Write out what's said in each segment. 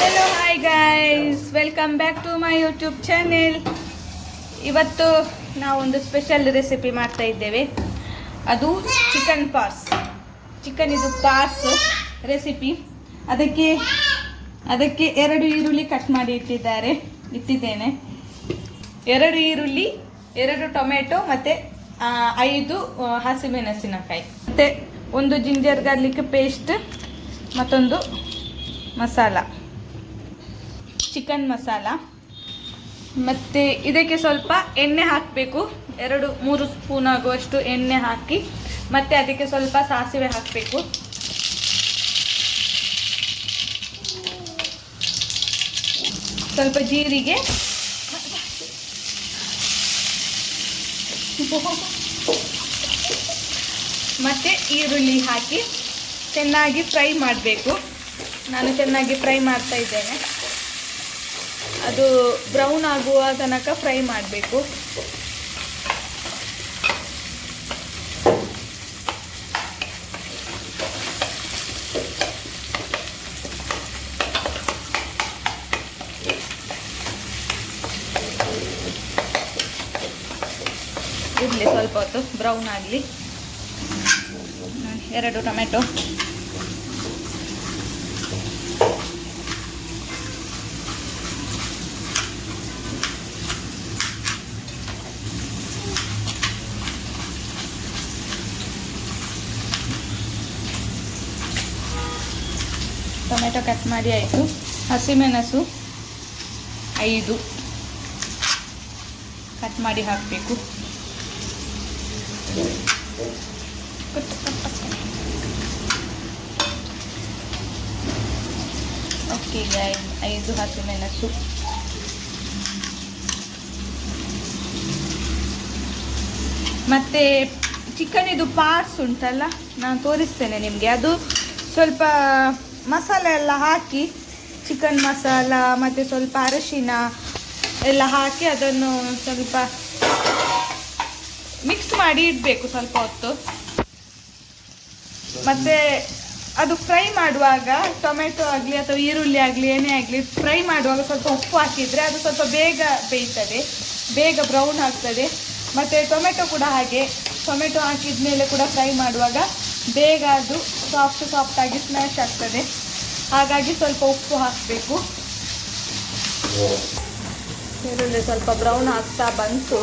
Hello hi guys, welcome back to my YouTube channel. ಇವತ್ತು ನಾವೊಂದು special recipe ಮಾಡ್ತಾ ಇದ್ದೇವೆ. ಅದು ಚಿಕನ್ ಇದು ಪಾರ್ಸ್ ರೆಸಿಪಿ. ಅದಕ್ಕೆ 2 ಈರುಳ್ಳಿ ಕಟ್ ಮಾಡಿ ಇಟ್ಟಿದ್ದೇನೆ. 2 ಈರುಳ್ಳಿ, 2 ಟೊಮೆಟೊ ಮತ್ತು 5 ಹಸಿಮೆಣಸಿನಕಾಯಿ, ಮತ್ತು 1 ಜಿಂಜರ್ ಗಾರ್ಲಿಕ್ ಪೇಸ್ಟ್, ಮತ್ತೊಂದು ಮಸಾಲ, ಚಿಕನ್ ಮಸಾಲ. ಮತ್ತು ಇದಕ್ಕೆ ಸ್ವಲ್ಪ ಎಣ್ಣೆ ಹಾಕಬೇಕು. 2-3 ಸ್ಪೂನ್ ಆಗುವಷ್ಟು ಎಣ್ಣೆ ಹಾಕಿ, ಮತ್ತು ಅದಕ್ಕೆ ಸ್ವಲ್ಪ ಸಾಸಿವೆ ಹಾಕಬೇಕು. ಸ್ವಲ್ಪ ಜೀರಿಗೆ, ಮತ್ತು ಈರುಳ್ಳಿ ಹಾಕಿ ಚೆನ್ನಾಗಿ ಫ್ರೈ ಮಾಡಬೇಕು. ನಾನು ಚೆನ್ನಾಗಿ ಫ್ರೈ ಮಾಡ್ತಾ ಇದ್ದೇನೆ. ಅದು ಬ್ರೌನ್ ಆಗುವ ತನಕ ಫ್ರೈ ಮಾಡಬೇಕು. ಇರಲಿ, ಸ್ವಲ್ಪ ಹೊತ್ತು ಬ್ರೌನ್ ಆಗಲಿ. 2 ಟೊಮೆಟೊ, ಟೊಮೆಟೊ ಕಟ್ ಮಾಡಿ ಆಯಿತು. ಹಸಿಮೆಣಸು 5 ಕಟ್ ಮಾಡಿ ಹಾಕಬೇಕು. Okay guys, 5 ಹಸಿಮೆಣಸು. ಮತ್ತು ಚಿಕನ್ ಇದು ಪಾರ್ಟ್ಸ್ ಉಂಟಲ್ಲ, ನಾನು ತೋರಿಸ್ತೇನೆ ನಿಮಗೆ. ಅದು ಸ್ವಲ್ಪ ಮಸಾಲೆ ಎಲ್ಲ ಹಾಕಿ, ಚಿಕನ್ ಮಸಾಲ ಮತ್ತು ಸ್ವಲ್ಪ ಅರಿಶಿನ ಎಲ್ಲ ಹಾಕಿ ಅದನ್ನು ಸ್ವಲ್ಪ ಮಿಕ್ಸ್ ಮಾಡಿ ಇಡಬೇಕು ಸ್ವಲ್ಪ ಹೊತ್ತು. ಮತ್ತು ಅದು ಫ್ರೈ ಮಾಡುವಾಗ, ಟೊಮೆಟೊ ಆಗಲಿ ಅಥವಾ ಈರುಳ್ಳಿ ಆಗಲಿ ಏನೇ ಆಗಲಿ ಫ್ರೈ ಮಾಡುವಾಗ ಸ್ವಲ್ಪ ಉಪ್ಪು ಹಾಕಿದರೆ ಅದು ಸ್ವಲ್ಪ ಬೇಗ ಬೇಯ್ತದೆ, ಬೇಗ ಬ್ರೌನ್ ಆಗ್ತದೆ. ಮತ್ತು ಟೊಮೆಟೊ ಕೂಡ ಹಾಗೆ, ಟೊಮೆಟೊ ಹಾಕಿದ ಮೇಲೆ ಕೂಡ ಫ್ರೈ ಮಾಡುವಾಗ ಬೇಗ ಅದು ಸಾಫ್ಟಾಗಿ ಸ್ಮ್ಯಾಶ್ ಆಗ್ತದೆ. ಹಾಗಾಗಿ ಸ್ವಲ್ಪ ಉಪ್ಪು ಹಾಕಬೇಕು. ಈರುಳ್ಳಿ ಸ್ವಲ್ಪ ಬ್ರೌನ್ ಆಗ್ತಾ ಬಂತು,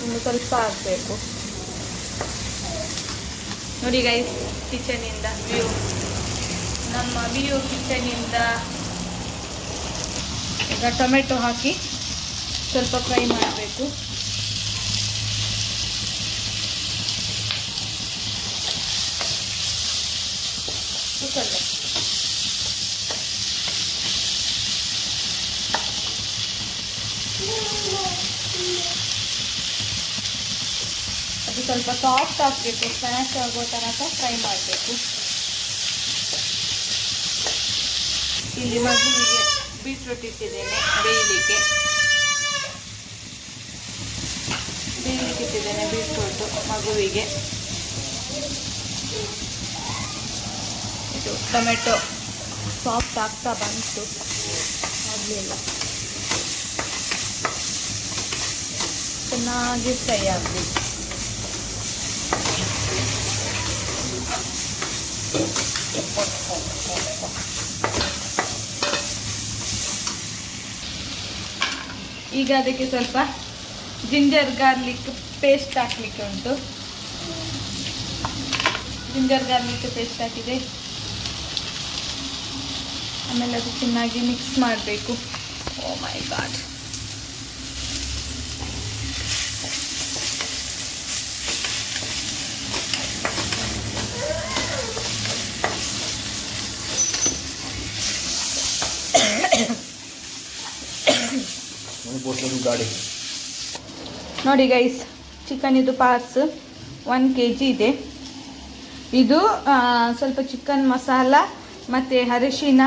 ಇನ್ನು ಸ್ವಲ್ಪ ಹಾಕಬೇಕು. ನೋಡಿ ಗೈಸ್, ಕಿಚನಿಂದ ವ್ಯೂ, ನಮ್ಮ ವ್ಯೂ ಕಿಚನಿಂದ. ಈಗ ಟೊಮೆಟೊ ಹಾಕಿ ಸ್ವಲ್ಪ ಫ್ರೈ ಮಾಡಬೇಕು. ಅದು ಸ್ವಲ್ಪ ಸಾಫ್ಟ್ ಆಗಬೇಕು, ಸ್ಮ್ಯಾಶ್ ಆಗೋ ತನಕ ಫ್ರೈ ಮಾಡಬೇಕು. ಇಲ್ಲಿ ಮಗುವಿಗೆ ಬೀಟ್ರೂಟ್ ಇಟ್ಟಿದ್ದೇನೆ ಬೇಯಲಿಕ್ಕೆ ಇಟ್ಟಿದ್ದೇನೆ ಬೀಟ್ರೂಟು ಮಗುವಿಗೆ. ಇದು ಟೊಮೆಟೊ ಸಾಫ್ಟ್ ಆಗ್ತಾ ಬಂತು, ಆಗಲಿಲ್ಲ, ಚೆನ್ನಾಗಿ ಫ್ರೈ ಆಗಬೇಕು. ಈಗ ಅದಕ್ಕೆ ಸ್ವಲ್ಪ ಜಿಂಜರ್ ಗಾರ್ಲಿಕ್ ಪೇಸ್ಟ್ ಹಾಕಲಿಕ್ಕೆ ಉಂಟು. ಜಿಂಜರ್ ಗಾರ್ಲಿಕ್ ಪೇಸ್ಟ್ ಹಾಕಿದೆ. ಆಮೇಲೆ ಅದು ಚೆನ್ನಾಗಿ ಮಿಕ್ಸ್ ಮಾಡಬೇಕು. ಓ ಮೈ ಗಾಡ್, ನೋಡಿ ಗೈಸ್, ಚಿಕನ್ ಇದು ಪಾರ್ಟ್ಸ್ 1 kg ಇದೆ. ಇದು ಸ್ವಲ್ಪ ಚಿಕನ್ ಮಸಾಲ ಮತ್ತು ಅರಿಶಿನ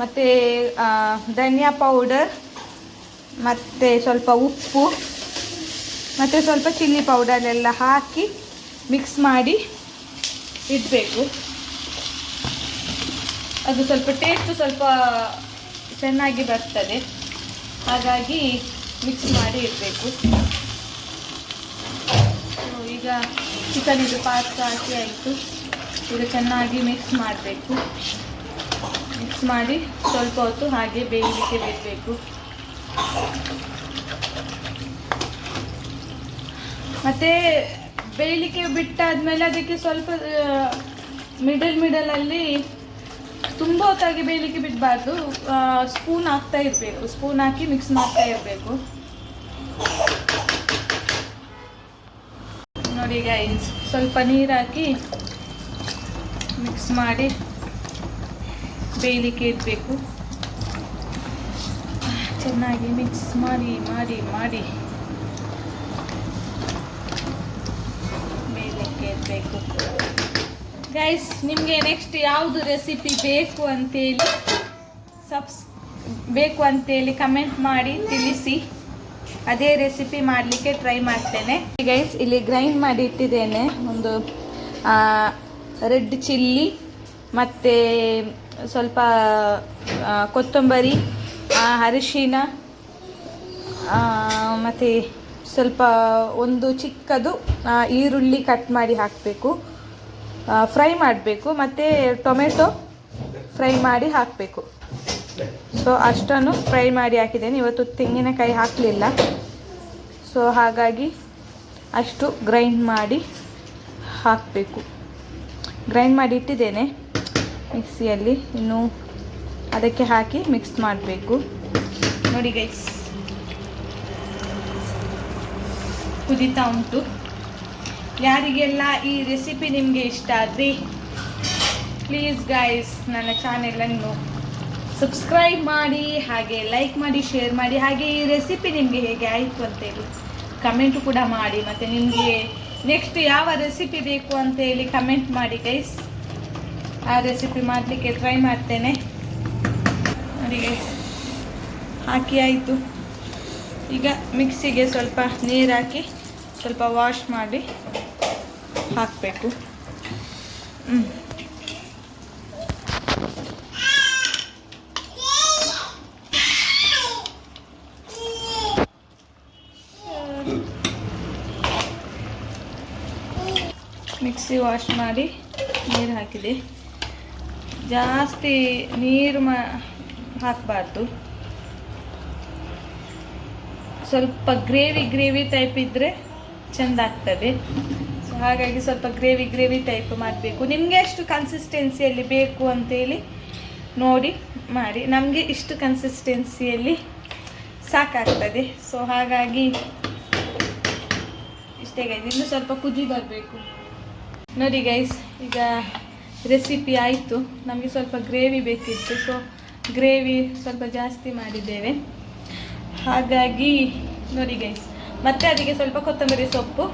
ಮತ್ತು ಧನಿಯಾ ಪೌಡರ್ ಮತ್ತು ಸ್ವಲ್ಪ ಉಪ್ಪು ಮತ್ತು ಸ್ವಲ್ಪ ಚಿಲ್ಲಿ ಪೌಡರ್ ಎಲ್ಲ ಹಾಕಿ ಮಿಕ್ಸ್ ಮಾಡಿ ಇಡಬೇಕು. ಅದು ಸ್ವಲ್ಪ ಟೇಸ್ಟ್ ಸ್ವಲ್ಪ ಚೆನ್ನಾಗಿ ಬರ್ತದೆ, ಹಾಗಾಗಿ ಮಿಕ್ಸ್ ಮಾಡಿ ಇಡಬೇಕು. ಈಗ ಚಿಕನ್ ಇದು ಪಾಸ್ತ ಹಾಕಿ ಆಯಿತು. ಈಗ ಚೆನ್ನಾಗಿ ಮಿಕ್ಸ್ ಮಾಡಬೇಕು. ಮಿಕ್ಸ್ ಮಾಡಿ ಸ್ವಲ್ಪ ಹೊತ್ತು ಹಾಗೆ ಬೇಯಲಿಕ್ಕೆ ಬಿಡಬೇಕು. ಮತ್ತು ಬೇಯಲಿಕ್ಕೆ ಬಿಟ್ಟಾದ್ಮೇಲೆ ಅದಕ್ಕೆ ಸ್ವಲ್ಪ ಮಿಡಲಲ್ಲಿ ತುಂಬ ಹೊತ್ತಾಗಿ ಬೇಯಲಿಕ್ಕೆ ಬಿಡಬಾರ್ದು. ಸ್ಪೂನ್ ಹಾಕ್ತಾ ಇರಬೇಕು, ಸ್ಪೂನ್ ಹಾಕಿ ಮಿಕ್ಸ್ ಮಾಡ್ತಾ ಇರಬೇಕು. ನೋಡಿ ಗೈಸ್, ಸ್ವಲ್ಪ ನೀರು ಹಾಕಿ ಮಿಕ್ಸ್ ಮಾಡಿ ಬೇಯಲಿಕ್ಕೆ ಇಡಬೇಕು. ಚೆನ್ನಾಗಿ ಮಿಕ್ಸ್ ಮಾಡಿ ಮಾಡಿ ಮಾಡಿ ಬೇಯಲಿಕ್ಕೆ ಇಡಬೇಕು. ಗೈಸ್, ನಿಮಗೆ ನೆಕ್ಸ್ಟ್ ಯಾವುದು ರೆಸಿಪಿ ಬೇಕು ಅಂತೇಳಿ ಕಮೆಂಟ್ ಮಾಡಿ ತಿಳಿಸಿ. ಅದೇ ರೆಸಿಪಿ ಮಾಡಲಿಕ್ಕೆ ಟ್ರೈ ಮಾಡ್ತೇನೆ. ಗೈಸ್, ಇಲ್ಲಿ ಗ್ರೈಂಡ್ ಮಾಡಿ ಇಟ್ಟಿದ್ದೇನೆ. ಒಂದು ರೆಡ್ ಚಿಲ್ಲಿ ಮತ್ತು ಸ್ವಲ್ಪ ಕೊತ್ತಂಬರಿ, ಅರಿಶಿನ ಮತ್ತು ಸ್ವಲ್ಪ ಒಂದು ಚಿಕ್ಕದು ಈರುಳ್ಳಿ ಕಟ್ ಮಾಡಿ ಹಾಕಬೇಕು, ಫ್ರೈ ಮಾಡಬೇಕು. ಮತ್ತು ಟೊಮೆಟೊ ಫ್ರೈ ಮಾಡಿ ಹಾಕಬೇಕು. ಸೊ ಅಷ್ಟನ್ನು ಫ್ರೈ ಮಾಡಿ ಹಾಕಿದ್ದೇನೆ. ಇವತ್ತು ತೆಂಗಿನಕಾಯಿ ಹಾಕಲಿಲ್ಲ, ಸೊ ಹಾಗಾಗಿ ಅಷ್ಟು ಗ್ರೈಂಡ್ ಮಾಡಿ ಹಾಕಬೇಕು. ಗ್ರೈಂಡ್ ಮಾಡಿ ಇಟ್ಟಿದ್ದೇನೆ ಮಿಕ್ಸಿಯಲ್ಲಿ, ಇನ್ನು ಅದಕ್ಕೆ ಹಾಕಿ ಮಿಕ್ಸ್ ಮಾಡಬೇಕು. ನೋಡಿ ಗೈಸ್, ಕುದೀತಾ ಉಂಟು. ಯಾರಿಗೆಲ್ಲ ಈ ರೆಸಿಪಿ ನಿಮಗೆ ಇಷ್ಟ ಆದರೆ ಪ್ಲೀಸ್ ಗೈಸ್ ನನ್ನ ಚಾನೆಲನ್ನು ಸಬ್ಸ್ಕ್ರೈಬ್ ಮಾಡಿ, ಹಾಗೆ ಲೈಕ್ ಮಾಡಿ, ಶೇರ್ ಮಾಡಿ. ಹಾಗೆ ಈ ರೆಸಿಪಿ ನಿಮಗೆ ಹೇಗೆ ಆಯಿತು ಅಂತೇಳಿ ಕಮೆಂಟು ಕೂಡ ಮಾಡಿ. ಮತ್ತು ನಿಮಗೆ ನೆಕ್ಸ್ಟ್ ಯಾವ ರೆಸಿಪಿ ಬೇಕು ಅಂತೇಳಿ ಕಮೆಂಟ್ ಮಾಡಿ ಗೈಸ್. ಆ ರೆಸಿಪಿ ಮಾಡಲಿಕ್ಕೆ ಟ್ರೈ ಮಾಡ್ತೇನೆ. ನೋಡಿ ಗೈಸ್, ಹಾಕಿ ಆಯಿತು. ಈಗ ಮಿಕ್ಸಿಗೆ ಸ್ವಲ್ಪ ನೀರು ಹಾಕಿ ಸ್ವಲ್ಪ ವಾಶ್ ಮಾಡಿ ಹಾಕಬೇಕು. ಮಿಕ್ಸಿ ವಾಶ್ ಮಾಡಿ ನೀರು ಹಾಕಿದೆ. ಜಾಸ್ತಿ ನೀರು ಹಾಕಬಾರ್ದು. ಸ್ವಲ್ಪ ಗ್ರೇವಿ ಟೈಪ್ ಇದ್ದರೆ ಚೆಂದ ಆಗ್ತದೆ. ಸೊ ಹಾಗಾಗಿ ಸ್ವಲ್ಪ ಗ್ರೇವಿ ಟೈಪ್ ಮಾಡಬೇಕು. ನಿಮಗೆ ಎಷ್ಟು ಕನ್ಸಿಸ್ಟೆನ್ಸಿಯಲ್ಲಿ ಬೇಕು ಅಂತೇಳಿ ನೋಡಿ ಮಾಡಿ. ನಮಗೆ ಇಷ್ಟು ಕನ್ಸಿಸ್ಟೆನ್ಸಿಯಲ್ಲಿ ಸಾಕಾಗ್ತದೆ. ಸೊ ಹಾಗಾಗಿ ಇಷ್ಟೇ ಗೈಸ್. ಇನ್ನು ಸ್ವಲ್ಪ ಕುದಿ ಬರಬೇಕು. ನೋಡಿ ಗೈಸ್, ಈಗ ರೆಸಿಪಿ ಆಯಿತು. ನಮಗೆ ಸ್ವಲ್ಪ ಗ್ರೇವಿ ಬೇಕಿತ್ತು, ಸೊ ಗ್ರೇವಿ ಸ್ವಲ್ಪ ಜಾಸ್ತಿ ಮಾಡಿದ್ದೇವೆ. ಹಾಗಾಗಿ ನೋಡಿ ಗೈಸ್, ಮತ್ತೆ ಅದಕ್ಕೆ ಸ್ವಲ್ಪ ಕೊತ್ತಂಬರಿ ಸೊಪ್ಪು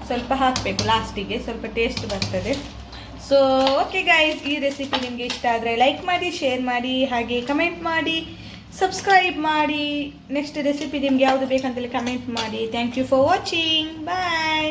ಸ್ವಲ್ಪ ಹಾಕಬೇಕು ಲಾಸ್ಟಿಗೆ, ಸ್ವಲ್ಪ ಟೇಸ್ಟ್ ಬರ್ತದೆ. ಸೊ ಓಕೆ ಗೈಸ್, ಈ ರೆಸಿಪಿ ನಿಮಗೆ ಇಷ್ಟ ಆದರೆ ಲೈಕ್ ಮಾಡಿ, ಶೇರ್ ಮಾಡಿ, ಹಾಗೆ ಕಮೆಂಟ್ ಮಾಡಿ, ಸಬ್ಸ್ಕ್ರೈಬ್ ಮಾಡಿ. ನೆಕ್ಸ್ಟ್ ರೆಸಿಪಿ ನಿಮ್ಗೆ ಯಾವುದು ಬೇಕಂತೇಳಿ ಕಮೆಂಟ್ ಮಾಡಿ. Thank you for watching. Bye.